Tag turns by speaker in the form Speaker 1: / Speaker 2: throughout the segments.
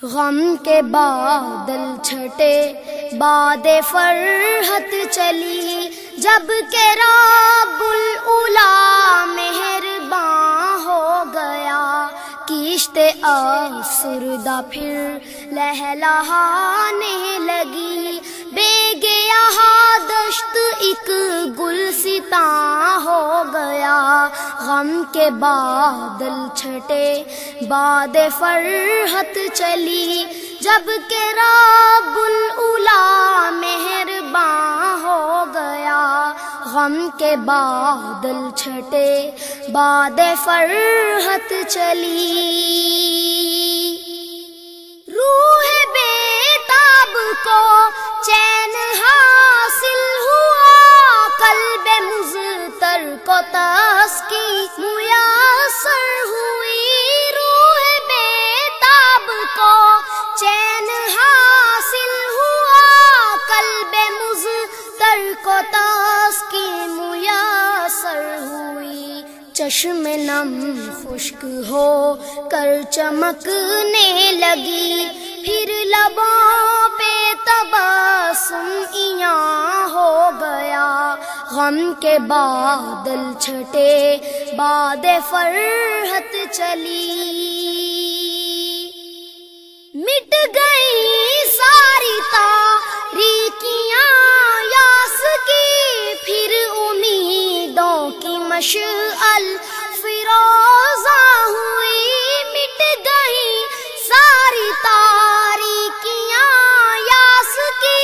Speaker 1: غم کے بادل چھٹے باد فرحت چلی، جب کہ رب الاولیٰ مہرباں ہو گیا، کشتے افسردہ پھر لہلہانے لگی، بے گیا دشت ایک گلستاں ہو گیا۔ غم کے بادل چھٹے باد فرحت چلی، جب کہ رب الاولیٰ مہرباں ہو گیا۔ غم کے بادل چھٹے باد فرحت چلی، روح بیتاب کو چین حاصل ہوا، قلب مضطر کو تسکی میسر ہوئی، روح بیتاب کو چین حاصل ہوا، قلب مضطر کو تسکی میسر ہوئی، چشم نم خشک ہو کر چمکنے لگی، پھر لبوں پہ تبسم عیاں ہو گیا۔ غم کے بادل چھٹے باد فرحت چلی، مٹ گئی ساری تاریکیاں یاس کی، پھر امیدوں کی مشعل فروزاں ہوئی، مٹ گئی ساری تاریکیاں یاس کی،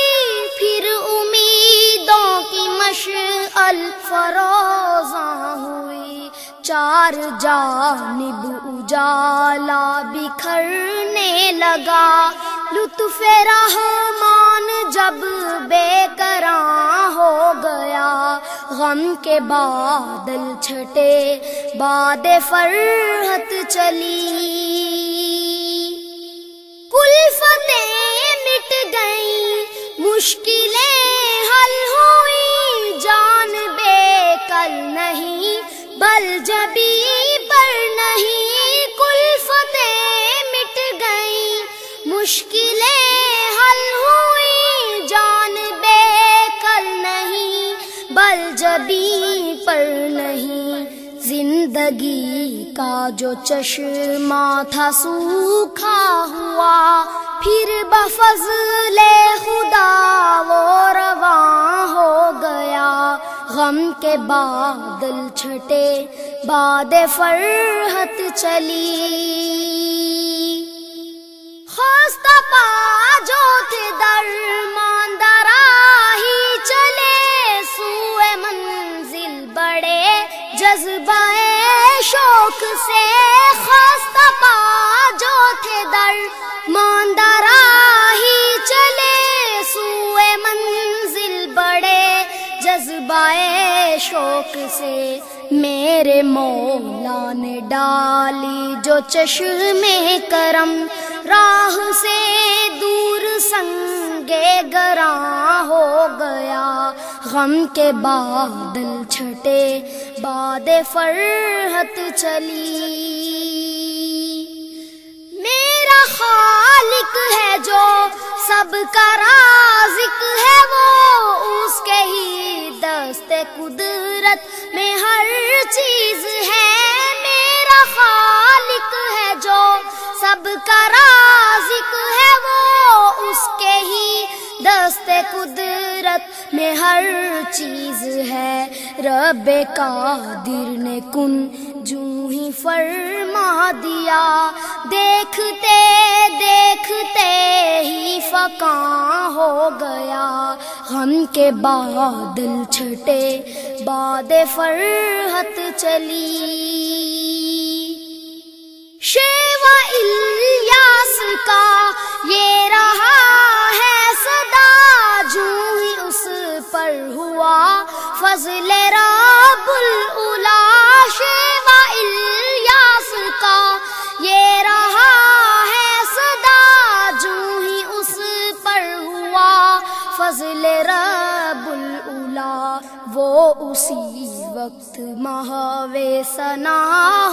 Speaker 1: پھر امیدوں کی مشعل فروزاں ہوئی، چار جانب اجالا بکھرنے لگا، لطف رحمان جب بے قرار ہو گیا۔ غم کے بادل چھٹے باد فرحت چلی، کلفتیں مٹ گئیں مشکلیں حل ہوئی، جان بے کل نہیں بل جبیں پر نہیں، کلفتیں مٹ گئیں مشکلیں حل ہوئی، جان بے کل نہیں بل جبیں پر نہیں، زندگی کا جو چشمہ تھا سوکھا ہوا، پھر بفضل خدا وہ رواں ہو گیا۔ غم کے بادل چھٹے باد فرحت چلی، خستہ پا جو تھے درماندہ راہی چلے، سوئے منزل بڑے جذبہ شوق سے، خستہ پا جو تھے درماندہ راہی چلے، سوئے منزل بڑے جذبہ شوق سے، میرے مولا نے ڈالی جو چشمے کرم، راہ سے دور سنگے گراں ہو گیا۔ غم کے بادل چھٹے باد فرحت چلی، میرا خالق ہے جو سب کا رازق ہے، وہ اس کے ہی دست قدرت میں ہر چیز ہے، میرا خالق ہے جو سب کا رازق ہے، وہ اس کے ہی دست قدرت میں ہر چیز ہے، رب قادر نے کن جوں ہی فرما دیا، دیکھتے دیکھتے ہی فقاں ہو گیا۔ غم کے بادل چھٹے باد فرحت چلی، شیوا الیاس کا یہ رہا ہے صدا، جوں ہی اس پر ہوا فضل رب الاولیٰ، شیوا الیاس کا یہ رہا ہے صدا، جوں ہی اس پر ہوا فضل رب الاولیٰ، وہ اسی وقت محو ثنا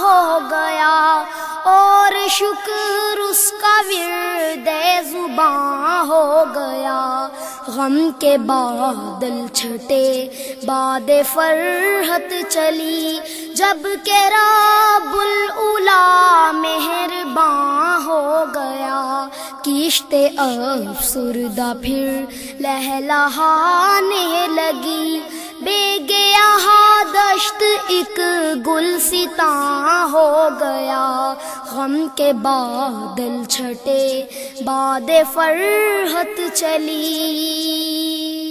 Speaker 1: ہو گیا، اور شکر اس کا ورد زباں ہو گیا، غم کے بادل چھٹے باد فرحت چلی، جب کہ رب الاولیٰ مہرباں ہو گیا، کشتے افسردہ پھر لہلہانے لگی، بے گیا دشت ایک گلستاں ہو گیا، غم کے بادل چھٹے باد فرحت چلی۔